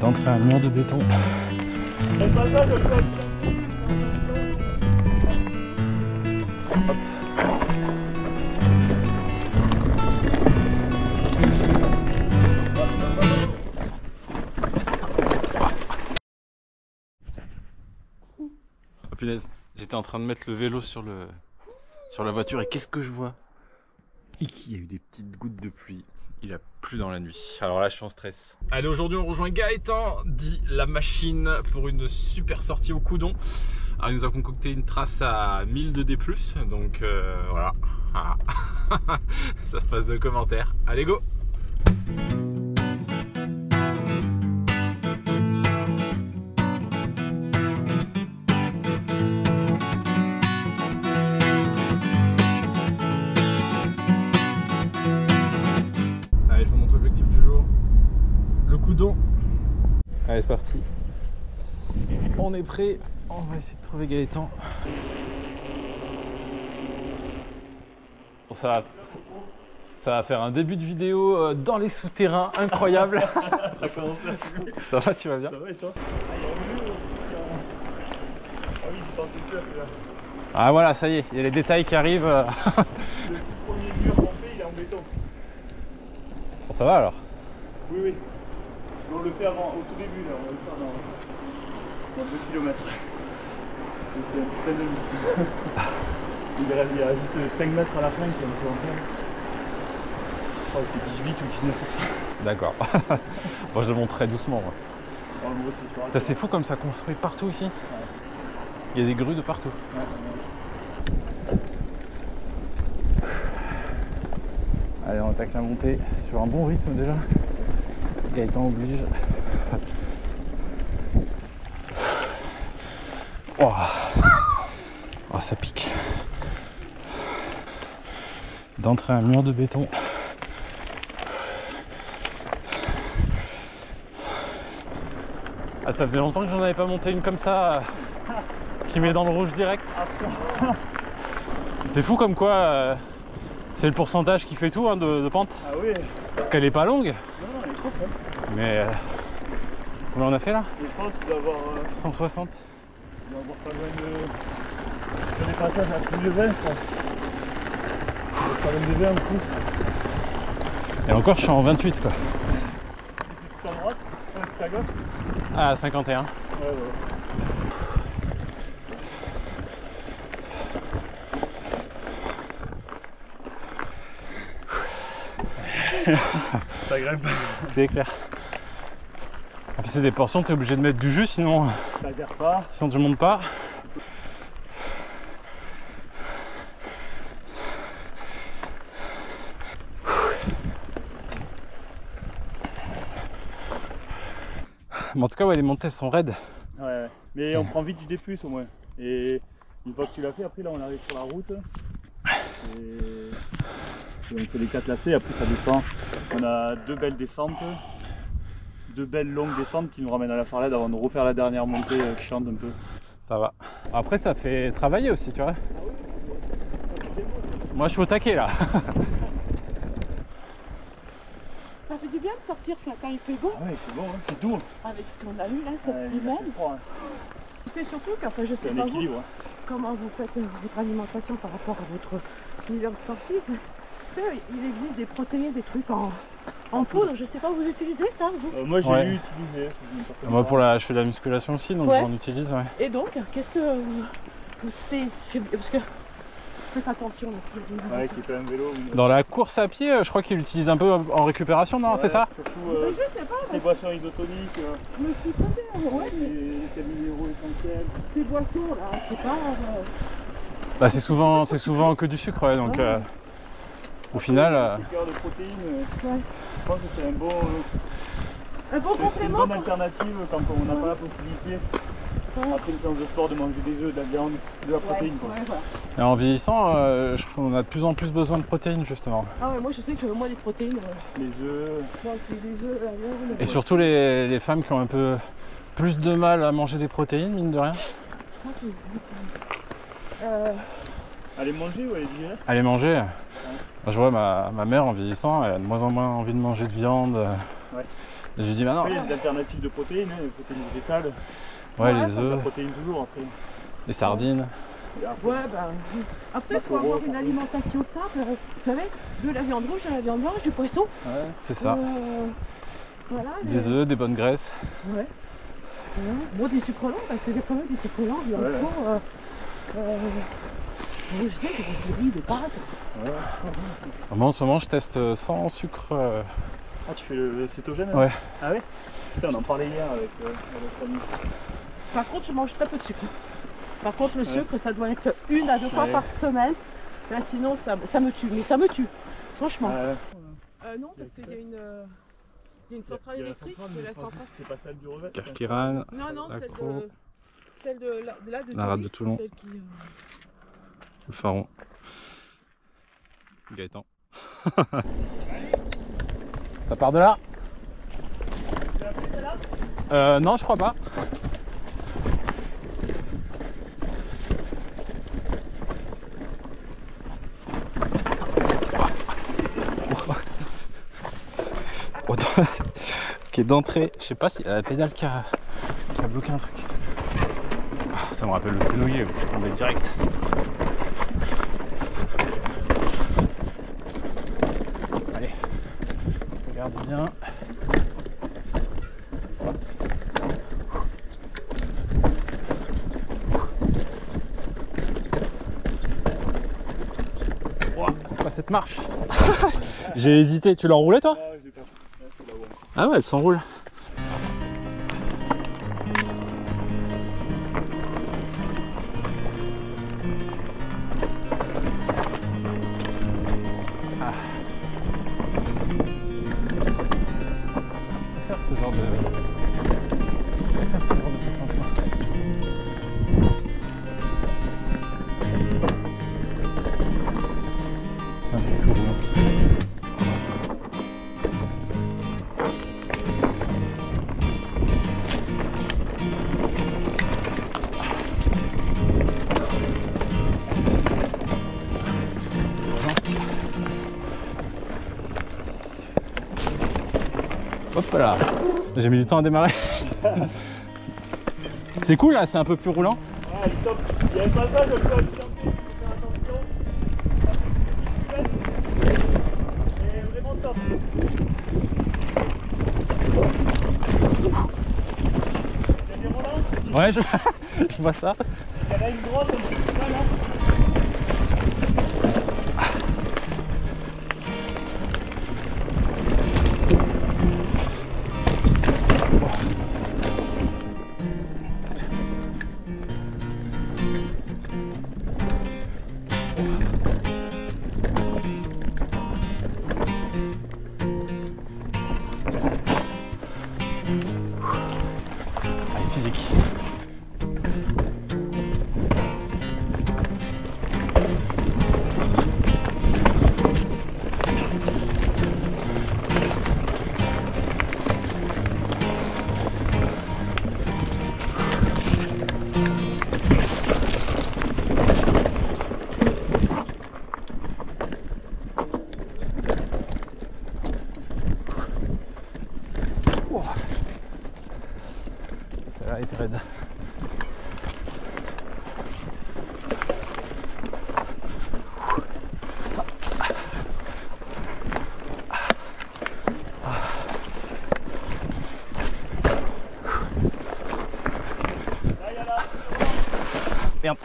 d'entrer un mur de béton. Oh punaise, j'étais en train de mettre le vélo sur la voiture et qu'est-ce que je vois? Il y a eu des petites gouttes de pluie. Il a plu dans la nuit. Alors là, je suis en stress. Allez, aujourd'hui, on rejoint Gaëtan, dit la machine, pour une super sortie au Coudon. Alors, il nous a concocté une trace à 1000 de D+, donc voilà. Ah. Ça se passe de commentaires. Allez, go! Allez, je vous montre l'objectif du jour. Le Coudon. Allez, c'est parti. On est prêt. On va essayer de trouver Gaëtan. Bon, ça va faire un début de vidéo dans les souterrains incroyable. Ça va, tu vas bien? Ça va et toi? Ah oui, c'est pas un peu là. Ah voilà, ça y est, il y a les détails qui arrivent. Le tout premier mur qu'on fait, il est en béton. Bon, ça va alors? Oui, oui. Mais on le fait avant, au tout début, là. On va le faire dans 2 km. Et c'est un putain de mission. Il y a juste 5 mètres à la fin qui est un peu en train. Je crois qu'il fait 18 ou 19%. D'accord. Bon, je le montrerai doucement. Moi. Oh, moi aussi, C'est fou comme ça construit partout ici. Ouais. Il y a des grues de partout. Ouais. Allez, on attaque la montée sur un bon rythme déjà. Gaëtan oblige. Oh. Oh, ça pique. D'entrer un mur de béton. Ah, ça faisait longtemps que j'en avais pas monté une comme ça qui met dans le rouge direct. C'est fou comme quoi c'est le pourcentage qui fait tout hein, de pente. Ah oui. Parce qu'elle est pas longue. Non, non, elle est trop fun. Mais combien on a fait là? Et je pense qu'il doit avoir 160. il doit avoir pas loin de... Sur les passages à plus de 20 je pense. Pas loin de 20 en coup. Et encore je suis en 28 quoi. Tout à droite, tout à gauche. Ah 51. Ouais, ouais. Ça grimpe. C'est clair. En plus c'est des portions, tu es obligé de mettre du jus sinon Ça adhère pas. sinon tu montes pas. Mais en tout cas ouais, les montées elles sont raides. Ouais, ouais. Mais on prend vite du D+ au moins. Et une fois que tu l'as fait, après là on arrive sur la route. Et on fait les 4 lacets, après ça descend. On a 2 belles descentes. 2 belles longues descentes qui nous ramènent à la Farlède avant de refaire la dernière montée chiante un peu. Ça va. Après ça fait travailler aussi tu vois. Moi je suis au taquet là. Ça fait du bien de sortir ça quand il fait beau. Ah ouais, c'est bon, hein. C'est doux. Avec ce qu'on a eu là cette semaine. C'est surtout qu'après je sais pas vous, comment vous faites votre alimentation par rapport à votre univers sportif. Il existe des protéines, des trucs en poudre, je sais pas, vous utilisez ça vous? Moi j'ai utilisé. Moi je fais de la musculation aussi donc j'en utilise ouais. Et donc, qu'est-ce que c'est parce que faites attention là. Ouais, qui est pas un vélo. Dans la course à pied, je crois qu'il l'utilise un peu en récupération, non? C'est ça? Surtout je sais pas. les boissons isotoniques. Je me suis posé, Les minéraux essentiels. Ces boissons là, c'est pas. Bah c'est souvent que du sucre ouais, donc au final. Le cœur de protéines, je pense que c'est un bon complément. C'est une bonne alternative quand on n'a pas la possibilité. Après une séance de sport de manger des œufs, de la viande, de la protéine. Quoi. Ouais, voilà. Et en vieillissant, je trouve qu'on a de plus en plus besoin de protéines justement. Ah ouais, moi je sais que moi les protéines. Les œufs. Moi, les œufs, la viande. Et surtout les femmes qui ont un peu plus de mal à manger des protéines, mine de rien. À les manger ou à les digérer? À les manger. Ouais. Je vois ma mère en vieillissant, elle a de moins en moins envie de manger de viande. Ouais. Je lui dis bah non. Il y a des alternatives de protéines, les protéines végétales. Ouais, les œufs. La protéine toujours après. Les sardines. Ouais, bah. Après, il faut avoir une alimentation simple. Vous savez, de la viande rouge à la viande blanche, du poisson. Ouais, c'est ça. Voilà. Des œufs, des bonnes graisses. Ouais. Bon, des sucres lents, bah, c'est des problèmes des sucres lents. Il en faut. Je sais, je mange du riz, des pâtes. Ouais. Moi en ce moment je teste sans sucre. Ah, tu fais le cétogène? Ouais. Ah ouais? Putain, on en parlait hier avec notre ami. Par contre, je mange très peu de sucre. Par contre, le sucre, ça doit être 1 à 2 fois par semaine. Là, sinon, ça me tue. Mais ça me tue, franchement. Non, parce qu'il y a une centrale électrique de la centrale. C'est pas celle du Revet? Carqueiranne. Non, celle de la rade de Toulon. Celle qui, Le Pharaon. Gaëtan. Ça part de là? Non, je crois pas. Ok, d'entrée, je sais pas si la pédale qui a bloqué un truc. Ça me rappelle le fenouiller où je tombais direct. Allez, regarde bien. C'est quoi cette marche? J'ai hésité, tu l'as enroulé toi? Ah ouais, elle s'enroule. Ah. Faire ce genre de c'est un peu plus roulant. Hop là, j'ai mis du temps à démarrer. C'est cool là, c'est un peu plus roulant. Ah, top. Il y a un passage un peu accidenté, il faut faire attention. Et vraiment top. Il y a des relents? Ouais, je vois ça. Il y en a une droite un peu plus mal, hein. Allez, physique. Celle-là est raide. Merde.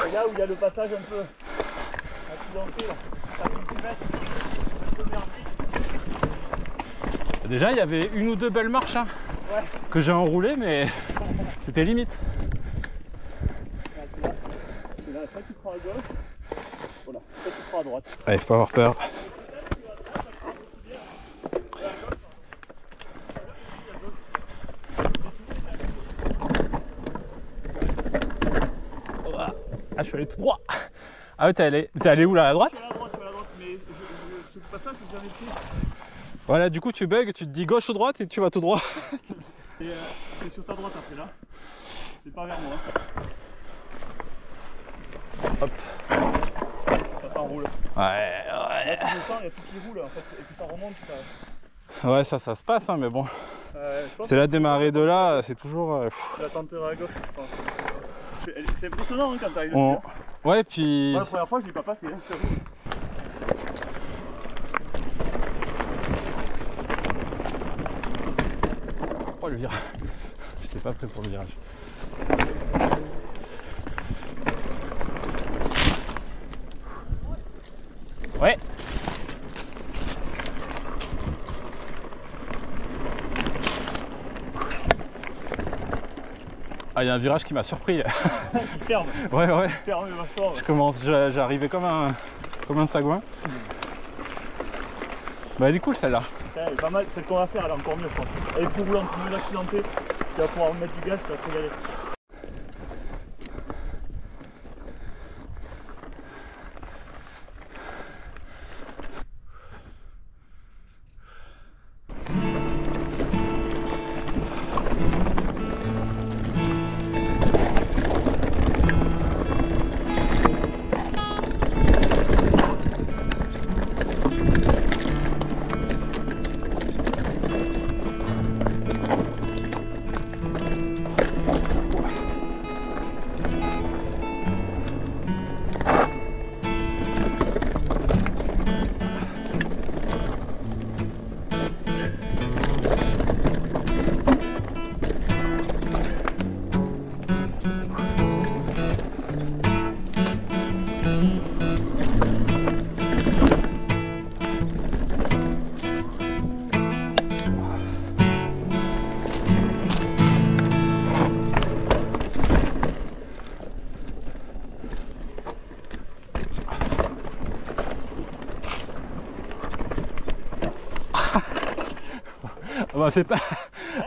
C'est là où il y a le passage un peu accidenté, là. 4 cm, un peu merdique. Déjà, il y avait une ou deux belles marches hein, Ouais. que j'ai enroulées, mais c'était limite. Là, soit tu prends à gauche, voilà, soit tu prends à droite. Allez, faut pas avoir peur. Ah, je suis allé tout droit. Ah ouais, t'es allé où là, à droite? Je suis à droite, mais ce passage que j'avais fait. Voilà, du coup tu bugs, tu te dis gauche ou droite et tu vas tout droit. Et c'est sur ta droite après là. C'est pas vers moi. Hop. Ça s'enroule. Ouais. Il y a tout qui roule en fait, et puis ça remonte. Ouais, ça se passe, hein, mais bon. C'est la démarrée de là, c'est toujours. La tenteur à gauche, je pense. C'est impressionnant hein, quand t'arrives dessus. Hein. Ouais, puis. Moi, la première fois, je l'ai pas passé. Hein. Oh, le virage. J'étais pas prêt pour le virage. Ouais. Ah, il y a un virage qui m'a surpris. Il ferme. Ouais. Il ferme vachement. Ouais. Je commence, j'arrivais comme un sagouin. Bah elle est cool celle-là. Elle est pas mal, celle qu'on va faire elle est encore mieux je pense. Elle est plus roulante, mieux accidentée. Tu vas pouvoir mettre du gaz, tu vas te régaler.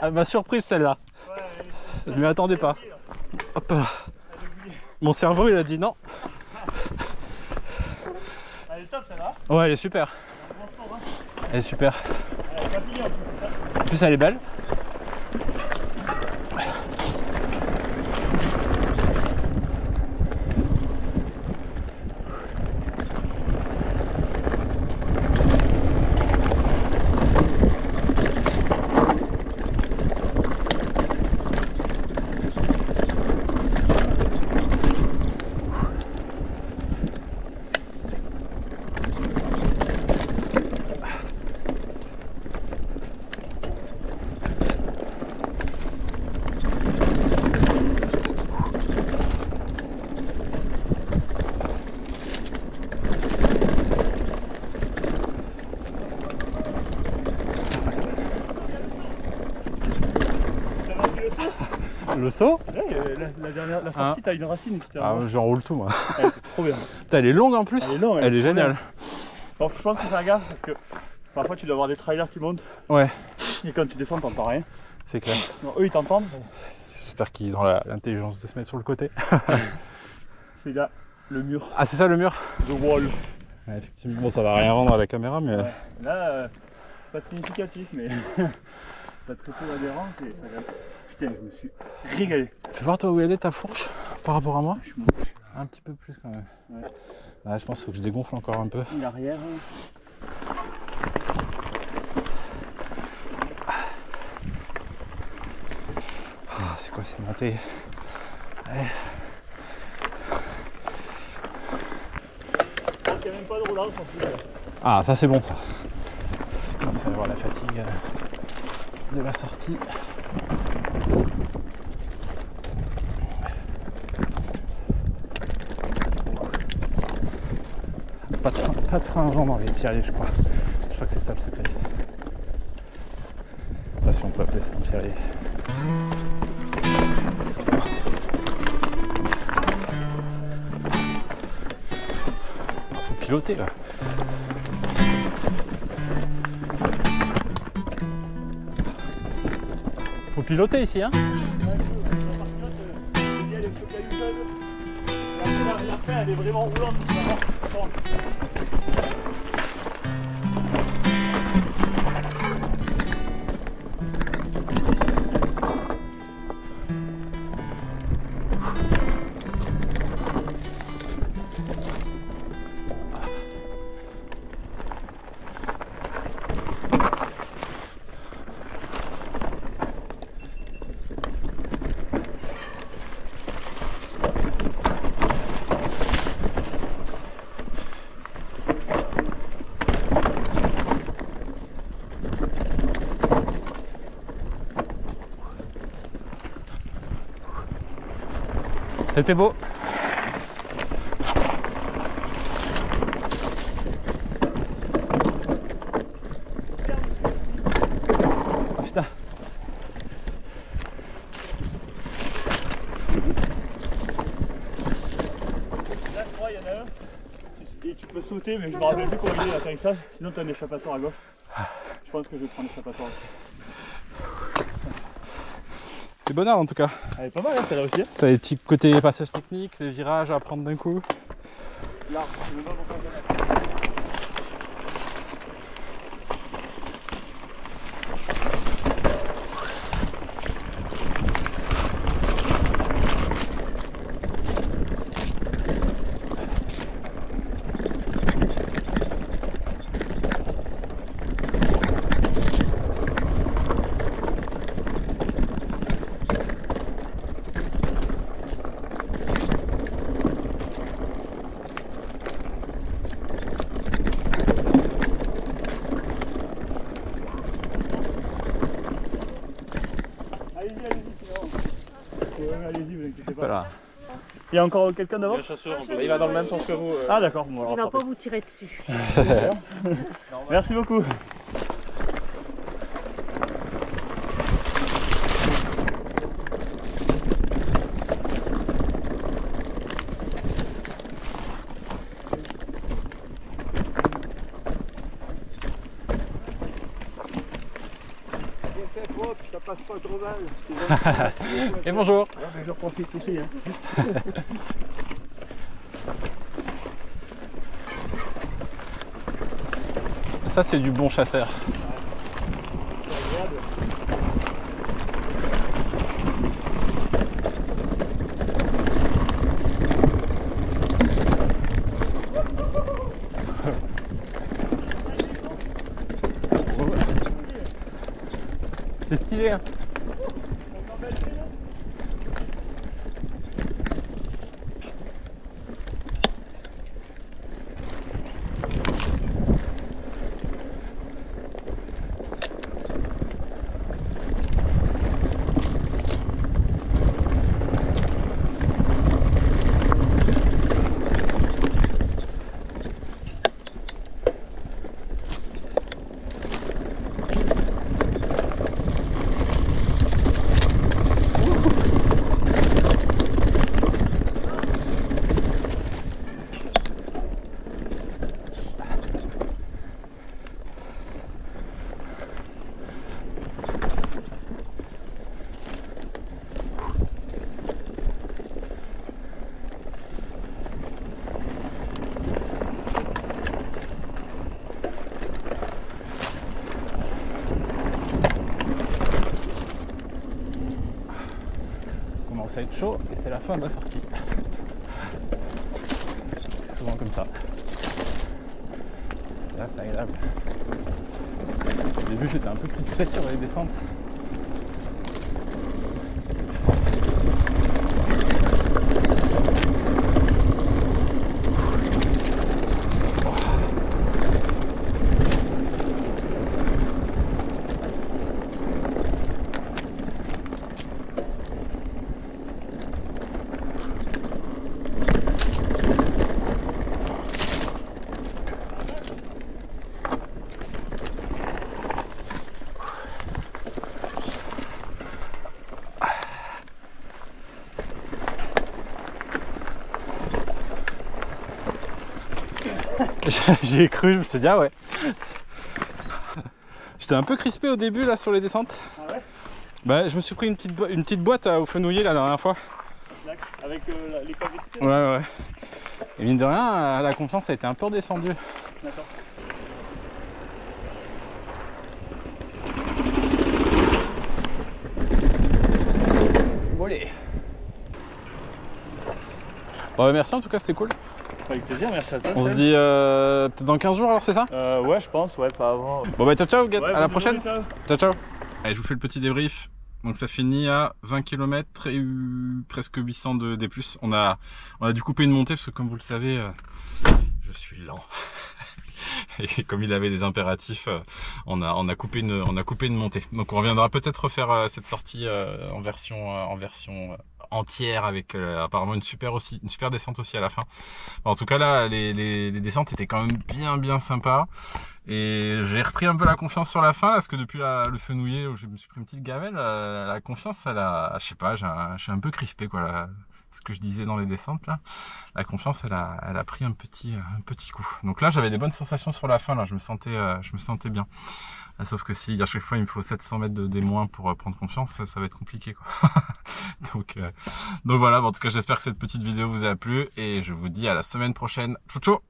Elle m'a surprise celle-là. Ouais, je m'y attendais pas. Hop. Mon cerveau il a dit non. Elle est top celle-là. Ouais elle est super. Elle est super. En plus elle est belle. Le saut? Ouais, la sortie, t'as une racine qui t'a. Ah, j'enroule tout moi. Ouais, c'est trop bien. Elle est longue en plus. Elle est longue, elle est géniale. Bon, je pense qu'il faut faire gaffe parce que parfois tu dois avoir des trailers qui montent. Ouais. Et quand tu descends, t'entends rien. C'est clair. Non, eux ils t'entendent. J'espère qu'ils ont l'intelligence de se mettre sur le côté. C'est là le mur. Ah, c'est ça le mur? The wall. Ouais, effectivement, bon, ça va rien rendre à la caméra, mais. Ouais. Là, pas significatif, mais t'as très peu d'adhérence et ça gagne. Putain, je me suis régalé. Fais voir toi où elle est ta fourche par rapport à moi. Je suis un petit peu plus quand même. Ouais. Ouais, je pense qu'il faut que je dégonfle encore un peu. L'arrière. Ah, c'est quoi ces montées? Ouais. Il n'y a même pas de relance en plus. Ah, ça c'est bon ça. Je commence à avoir la fatigue de la sortie. Pas de frein avant dans les pierriers, je crois. Je crois que c'est ça le secret. Je sais pas si on peut appeler ça un pierrier. Faut piloter là. Faut piloter ici, hein. Elle est vraiment roulante. C'était beau. Oh putain. Là je crois il y en a un. Et tu peux sauter mais je me rappelle plus comment il est l'atterrissage. Sinon tu as un échappatoire à gauche. Je pense que je vais prendre l'échappatoire aussi. C'est bonheur en tout cas. Elle est pas mal hein, celle-là aussi. T'as des petits côtés passages techniques, des virages à prendre d'un coup. Là, je me demande pourquoi on est là. Allez-y, vous inquiétez pas. Voilà. Il y a encore quelqu'un devant? Il va dans le même sens que vous. Ah d'accord, bon, alors Il va pas vous tirer dessus. Merci beaucoup. Ça passe pas trop mal. Et bonjour. J'en profite aussi. Hein. Ça c'est du bon chasseur. C'est stylé hein. Ça va être chaud et c'est la fin de la sortie. C'est souvent comme ça. Là c'est agréable. Au début j'étais un peu crispé sur les descentes. J'y ai cru, je me suis dit ah ouais. J'étais un peu crispé au début là sur les descentes. Ah ouais? Bah je me suis pris une petite boîte au fenouiller la dernière fois. Avec les codes d'équipé? Ouais. Et mine de rien, la confiance a été un peu redescendue. D'accord. Volé. Bon, merci en tout cas, c'était cool. Avec plaisir, merci à toi. On se dit dans 15 jours alors, c'est ça? Ouais, je pense, ouais, pas avant. Bon bah ciao, Ouais, à la prochaine. Ciao. Ciao. Allez, je vous fais le petit débrief. Donc ça finit à 20 km et presque 800 de D+. On a dû couper une montée parce que comme vous le savez, je suis lent. Et comme il avait des impératifs, on a coupé une montée. Donc on reviendra peut-être refaire cette sortie en version entière avec apparemment une super descente aussi à la fin. En tout cas là, les descentes étaient quand même bien sympas. Et j'ai repris un peu la confiance sur la fin, parce que depuis le fenouiller où je me suis pris une petite gamelle, la confiance, je sais pas, je suis un peu crispé quoi. Là, ce que je disais dans les descentes là, la confiance elle a pris un petit coup. Donc là j'avais des bonnes sensations sur la fin, là je me sentais bien. Sauf que si à chaque fois il me faut 700 mètres de D- pour prendre confiance, ça va être compliqué quoi. donc voilà, en tout cas j'espère que cette petite vidéo vous a plu et je vous dis à la semaine prochaine. Ciao ciao.